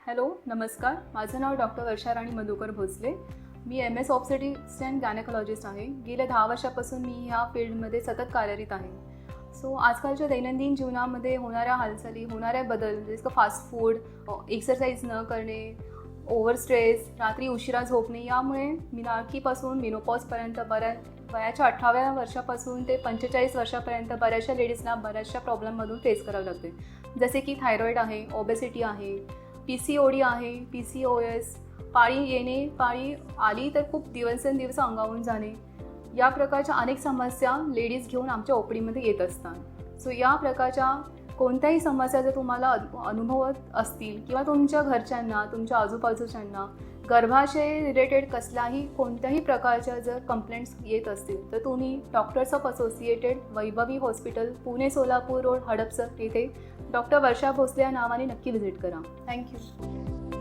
Hello, नमस्कार. माझं नाव डॉक्टर वर्षा राणी मधुकर भोसले. मी MS ऑब्स्टेट्रिक्स अँड गायनेकोलॉजिस्ट आहे. गेल्या 10 वर्षापासून मी ह्या फील्डमध्ये सतत कार्यरत आहे. सो आजकालच्या दैनंदिन जीवनामध्ये होणाऱ्या हालचाली, होणाऱ्या बदल जसं फास्ट फूड, एक्सरसाइज न करणे, ओव्हर स्ट्रेस, रात्री उशिरा झोपणे, यामुळे मिनारकीपासून मेनोपॉजपर्यंत वयाच्या 18व्या वर्षापासून ते 45 वर्षापर्यंत बऱ्याचशा लेडीजला बऱ्याचशा प्रॉब्लेममधून फेस करावं लागते. जसे की थायरॉईड आहे, ओबेसिटी आहे, PCOD आहे, PCOS, पाळी येणे, पाळी आली तर खूप दिवसेंदिवस अंगावून जाणे, या प्रकारच्या अनेक समस्या लेडीज घेऊन आमच्या ओपीडीमध्ये येत असतात. सो या प्रकारच्या कोणत्याही समस्या जर तुम्हाला अनुभवत असतील किंवा तुमच्या घरच्यांना, तुमच्या आजूबाजूच्यांना गर्भाशय रिलेटेड कोणत्याही प्रकारच्या जर कंप्लेंट्स येत असतील तर तुम्ही doctors of associated Vaibhavi hospital, Pune Solapur road, Hadapsar येथे डॉक्टर वर्षा भोसले या नावाने नक्की व्हिजिट करा. थँक्यू.